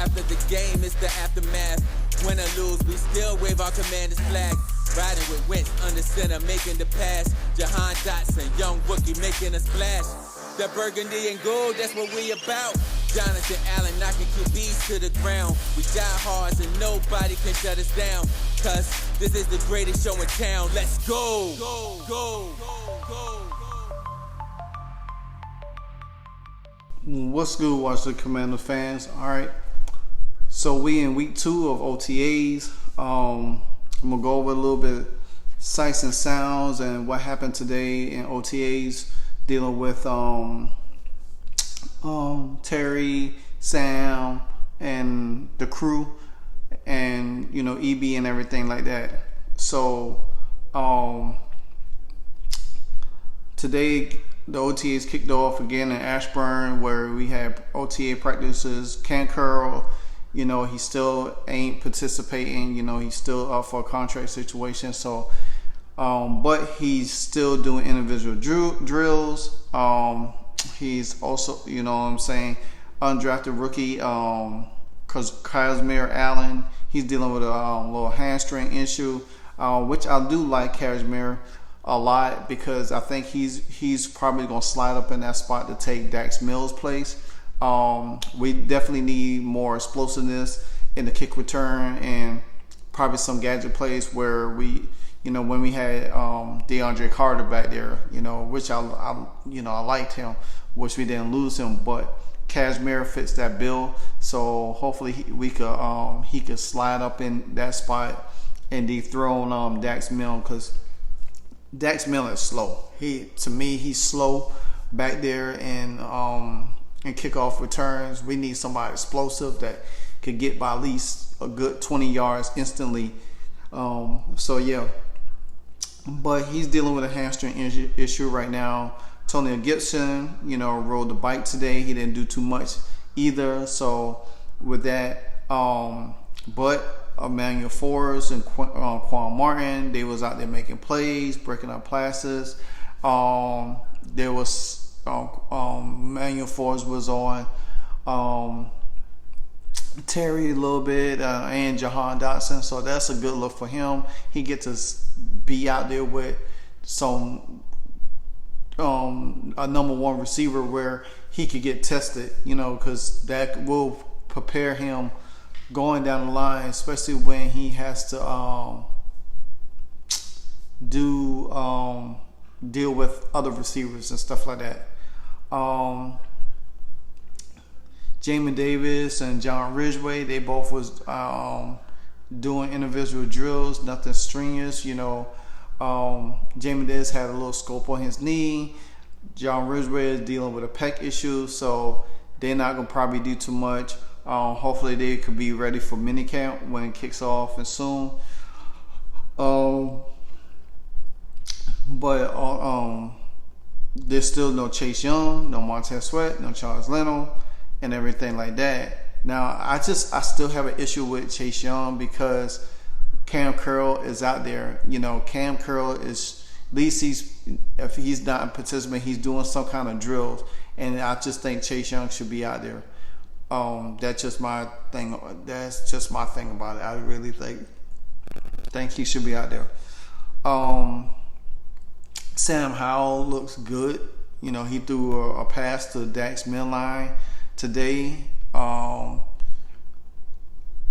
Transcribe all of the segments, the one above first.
after the game, it's the aftermath. Win or lose, we still wave our commander's flag. Riding with Wentz under center, making the pass. Jahan Dotson, young rookie, making a splash. That burgundy and gold, that's what we about. Jonathan Allen knocking QBs to the ground. We die hard and nobody can shut us down. Cause this is the greatest show in town. Let's go! Go, go, go, go. What's good, Washington Commander fans? All right, so we in week 2 of OTAs. I'm gonna go over a little bit sights and sounds and what happened today in OTAs, dealing with Terry, Sam, and the crew, and EB and everything like that. So today the OTAs kicked off again in Ashburn, where we had OTA practices. Cam Curl, he still ain't participating. He's still up for a contract situation. So, but he's still doing individual drills. He's also, undrafted rookie, because Kazmir Allen, he's dealing with a little hamstring issue, which I do like Kazmir a lot, because I think he's probably going to slide up in that spot to take Dax Mills' place. We definitely need more explosiveness in the kick return, and probably some gadget plays where we, when we had DeAndre Carter back there, which I liked him, which we didn't lose him, but Kazmir fits that bill. So hopefully he could slide up in that spot and dethrone Dax Mills, because Dax Mills is slow. To me, he's slow back there in kickoff returns. We need somebody explosive that could get by at least a good 20 yards instantly. So yeah, but he's dealing with a hamstring issue right now. Tony Gibson, rode the bike today. He didn't do too much either. So with that, but Emmanuel Forbes and Quan Martin, they was out there making plays, breaking up passes. There was Emmanuel Forbes was on Terry a little bit, and Jahan Dotson. So that's a good look for him. He gets to be out there with some a number one receiver where he could get tested, because that will prepare him going down the line, especially when he has to deal with other receivers and stuff like that. Jamin Davis and John Ridgway, they both was doing individual drills, nothing strenuous. Jamin Davis had a little scope on his knee. John Ridgway is dealing with a pec issue, so they're not gonna probably do too much. Hopefully they could be ready for minicamp when it kicks off and soon. But there's still no Chase Young, no Montez Sweat, no Charles Leno, and everything like that. Now I still have an issue with Chase Young, because Cam Curl is out there. Cam Curl is, at least if he's not participating, he's doing some kind of drills, and I just think Chase Young should be out there. That's just my thing. That's just my thing about it. I really think he should be out there. Sam Howell looks good. He threw a pass to Dax Mills today.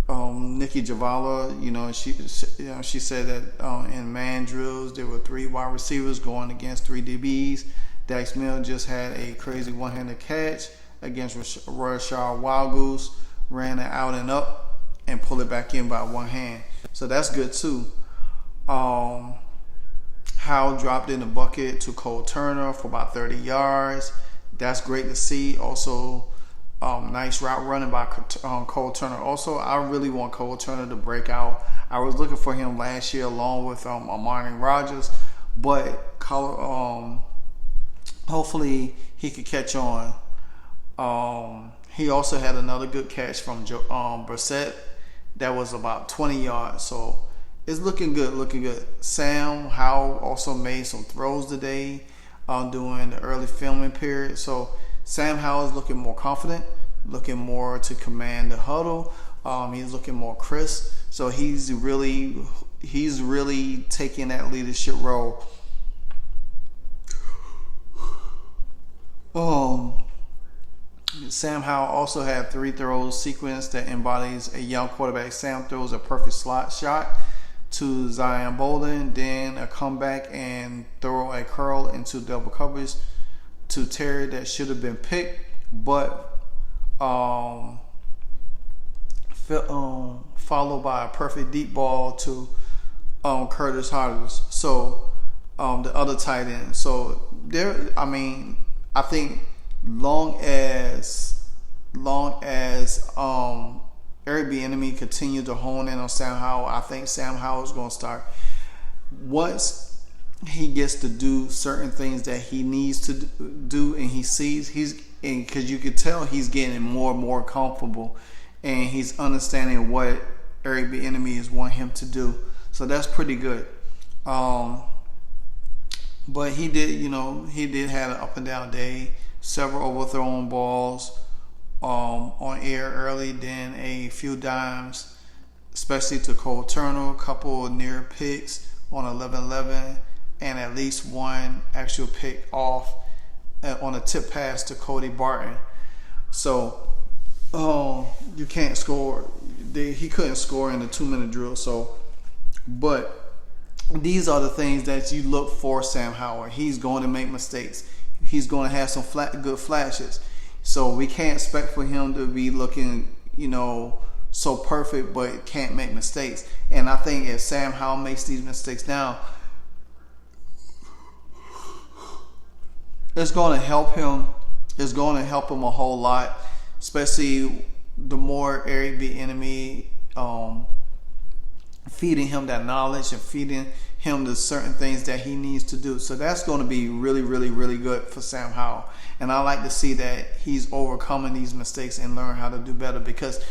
Nikki Javala, she said that in man drills there were 3 wide receivers going against 3 DBs. Dax Mills just had a crazy one-handed catch against Rashard Wildgoose, ran it out and up and pulled it back in by one hand. So that's good too. Howell dropped in the bucket to Cole Turner for about 30 yards. That's great to see. Also, nice route running by Cole Turner. Also, I really want Cole Turner to break out. I was looking for him last year along with Amari Rodgers, but hopefully he could catch on. He also had another good catch from Brissett that was about 20 yards. So it's looking good. Sam Howell also made some throws today during the early filming period. So Sam Howell is looking more confident. looking more to command the huddle. He's looking more crisp. So he's really taking that leadership role. Sam Howell also had 3 throws sequence that embodies a young quarterback. Sam throws a perfect slot shot to Zion Bolden, then a comeback and throw a curl into double coverage to Terry that should have been picked, but followed by a perfect deep ball to Curtis Hodges, so the other tight end. So there, I think long as Eric Bieniemy continue to hone in on Sam Howell, I think Sam Howell is going to start. Once he gets to do certain things that he needs to do, and he sees because you could tell he's getting more and more comfortable, and he's understanding what Eric Bieniemy is wanting him to do. So that's pretty good. But he did have an up and down day. Several overthrown balls on air early, then a few dimes, especially to Cole Turner, a couple of near picks on 11-11, and at least one actual pick off on a tip pass to Cody Barton. So you can't score. He couldn't score in the 2-minute drill. So, but these are the things that you look for Sam Howell. He's going to make mistakes. He's going to have some good flashes. So we can't expect for him to be looking, so perfect, but can't make mistakes. And I think if Sam Howell makes these mistakes now, it's going to help him. It's going to help him a whole lot, especially the more Eric Bieniemy feeding him that knowledge and feeding him the certain things that he needs to do. So that's going to be really, really, really good for Sam Howell. And I like to see that he's overcoming these mistakes and learn how to do better, because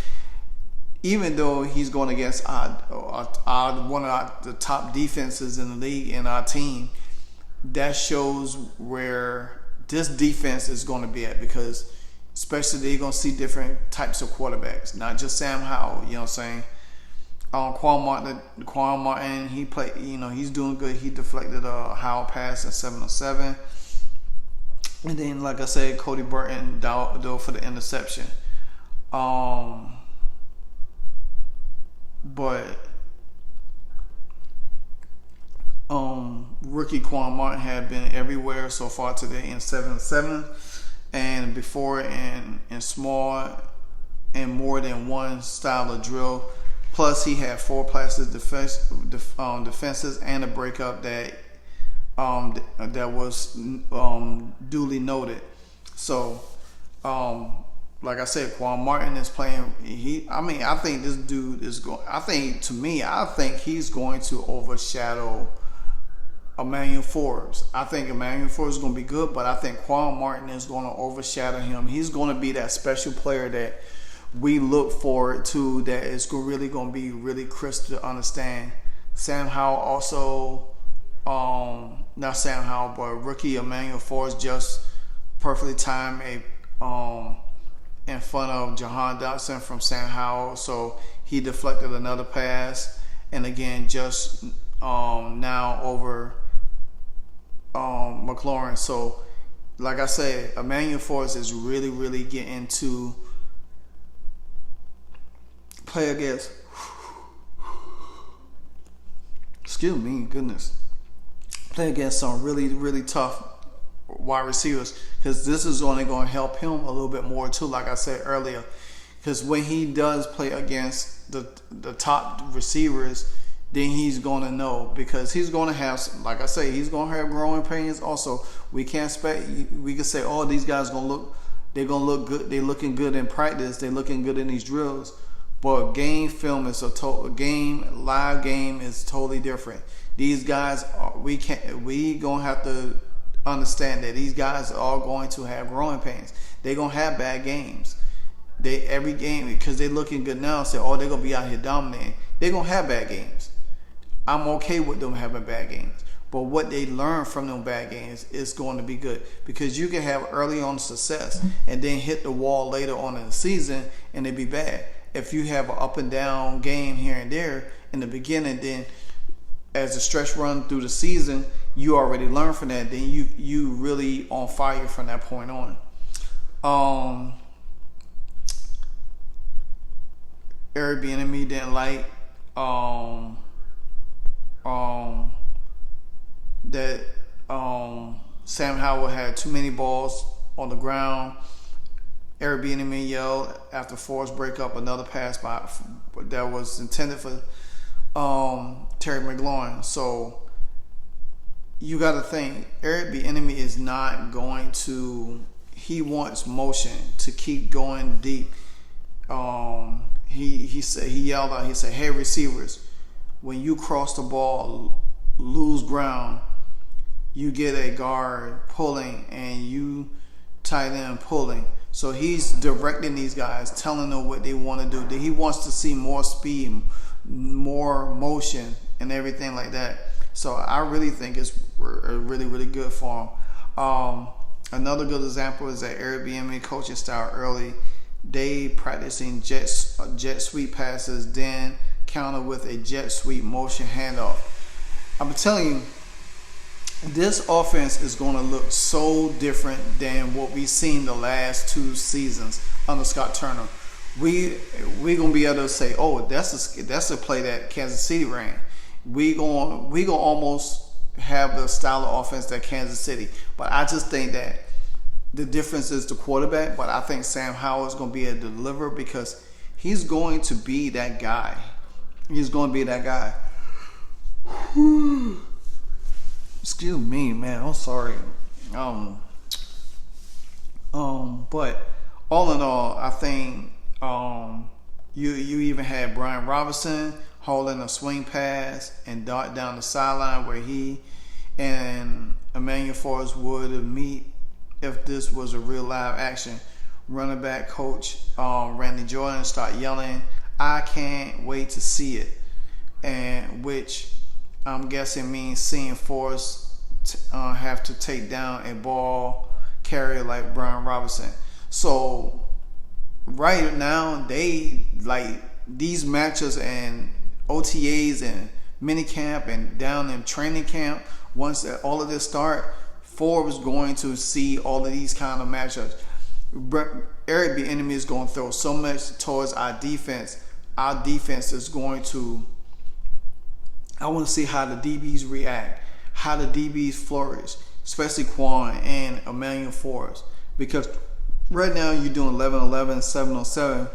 even though he's going against one of the top defenses in the league in our team, that shows where this defense is going to be at, because especially they're going to see different types of quarterbacks, not just Sam Howell, you know what I'm saying? Quan Martin, he played, he's doing good. He deflected a Howell pass in 7-7. And then, like I said, Cody Burton dove for the interception. But rookie Quan Martin had been everywhere so far today in 7-7, and before in small and more than one style of drill. Plus, he had 4 plastic defenses and a breakup that was duly noted. So, like I said, Quan Martin is playing. I think this dude is going. I think he's going to overshadow Emmanuel Forbes. I think Emmanuel Forbes is going to be good, but I think Quan Martin is going to overshadow him. He's going to be that special player that we look forward to, that is really going to be really crisp to understand. Sam Howell also, not Sam Howell, but rookie Emmanuel Forbes just perfectly timed in front of Jahan Dotson from Sam Howell, so he deflected another pass, and again just now over McLaurin. So like I said, Emmanuel Forbes is really, really getting to play against, play against some really, really tough wide receivers, because this is only going to help him a little bit more too, like I said earlier, because when he does play against the top receivers, then he's going to know, because he's going to have, like I say, he's going to have growing pains also. We can't expect, we can say, oh, these guys they're going to look good, they're looking good in practice, they're looking good in these drills. But game film is live game is totally different. These guys, we gonna have to understand that these guys are all going to have growing pains. They're gonna have bad games. Every game, because they're looking good now, say, oh, they're gonna be out here dominating. They're gonna have bad games. I'm okay with them having bad games. but what they learn from them bad games is going to be good, because you can have early on success and then hit the wall later on in the season and it be bad. If you have an up and down game here and there in the beginning, then as the stretch run through the season, you already learned from that. Then you really on fire from that point on. Eric Bieniemy didn't like that Sam Howell had too many balls on the ground. Eric Bieniemy yelled after Forrest break up another pass that was intended for Terry McLaurin. So you got to think, Eric Bieniemy is not going to. He wants motion to keep going deep. He yelled out. He said, "Hey receivers, when you cross the ball, lose ground, you get a guard pulling and you tight end pulling." So he's directing these guys, telling them what they want to do. He wants to see more speed, more motion, and everything like that. So I really think it's really, really good for him. Another good example is that Eric Bieniemy coaching style early. They practicing jet sweep passes, then counter with a jet sweep motion handoff. I'm telling you, this offense is going to look so different than what we've seen the last 2 seasons under Scott Turner. We're going to be able to say, oh, that's a play that Kansas City ran. We gonna almost have the style of offense that Kansas City. But I just think that the difference is the quarterback. But I think Sam Howell is going to be able to deliver, because he's going to be that guy. He's going to be that guy. Excuse me, man. I'm sorry. But all in all, I think you even had Brian Robinson holding a swing pass and dart down the sideline where he and Emmanuel Forrest would meet if this was a real live action. Running back coach Randy Jordan start yelling, "I can't wait to see it," and which I'm guessing means seeing Forrest have to take down a ball carrier like Brian Robinson. So right now, they like these matches and OTAs and minicamp and down in training camp. Once all of this start, Forbes is going to see all of these kind of matchups. Eric Bieniemy is going to throw so much towards our defense. Our defense is going to. I want to see how the DBs react, how the DBs flourish, especially Quan and Emmanuel Forrest, because right now you're doing 11-11, 7-on-7.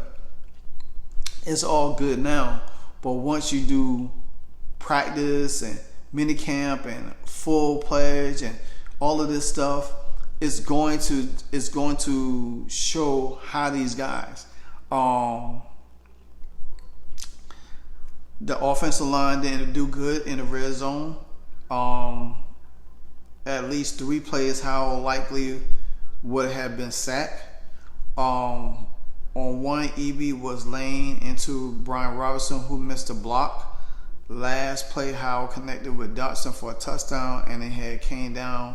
It's all good now, but once you do practice and minicamp and full pledge and all of this stuff, it's going to show how these guys. The offensive line didn't do good in the red zone. At least 3 plays how likely would have been sacked. On one, EB was laying into Brian Robinson, who missed a block. Last play, Howell connected with Dotson for a touchdown, and he came down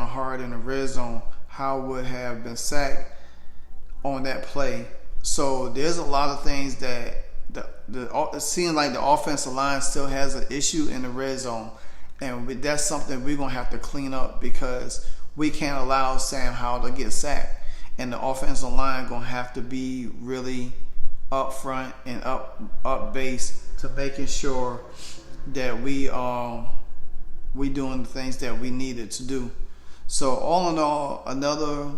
hard in the red zone. Howell would have been sacked on that play. So there's a lot of things that it seems like the offensive line still has an issue in the red zone, and that's something we're gonna have to clean up, because we can't allow Sam Howell to get sacked, and the offensive line gonna have to be really up front and up base to making sure that we doing the things that we needed to do. So all in all, another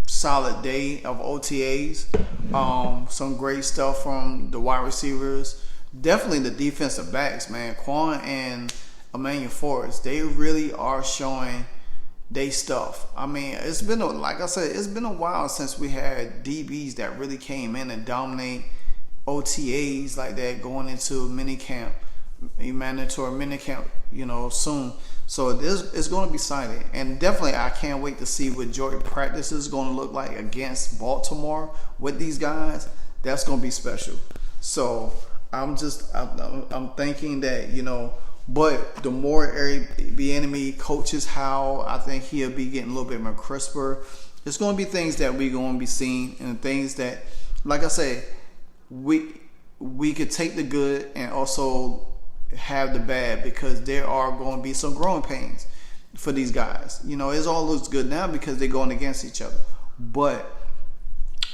solid day of OTAs. Some great stuff from the wide receivers. Definitely the defensive backs, man. Quan and Emmanuel Forrest, they really are showing they stuff. I mean, it's been like I said, it's been a while since we had DBs that really came in and dominate OTAs like that going into minicamp, mandatory minicamp, soon. So it's going to be exciting, and definitely I can't wait to see what joint practice is going to look like against Baltimore with these guys. That's going to be special. So I'm thinking that But the more Eric Bieniemy coaches how, I think he'll be getting a little bit more crisper. It's going to be things that we're going to be seeing, and things that, like I say, we could take the good and also have the bad, because there are going to be some growing pains for these guys. You know, it all looks good now because they're going against each other. But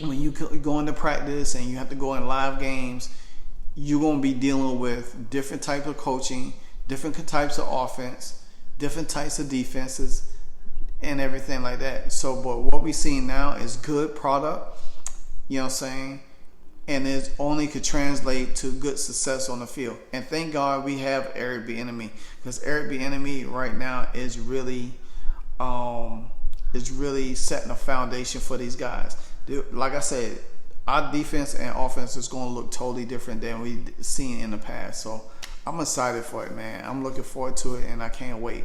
when you go into practice and you have to go in live games, you're going to be dealing with different types of coaching, different types of offense, different types of defenses, and everything like that. So, but what we're seeing now is good product, you know what I'm saying? And it only could translate to good success on the field. And thank God we have Eric Bieniemy, because Eric Bieniemy right now is really setting a foundation for these guys. Like I said, our defense and offense is going to look totally different than we've seen in the past. So I'm excited for it, man. I'm looking forward to it, and I can't wait.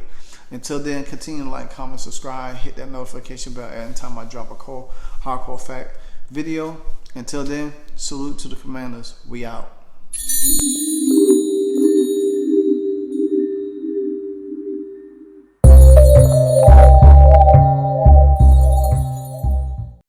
Until then, continue to like, comment, subscribe, hit that notification bell every time I drop a hardcore fact video. Until then, salute to the Commanders. We out.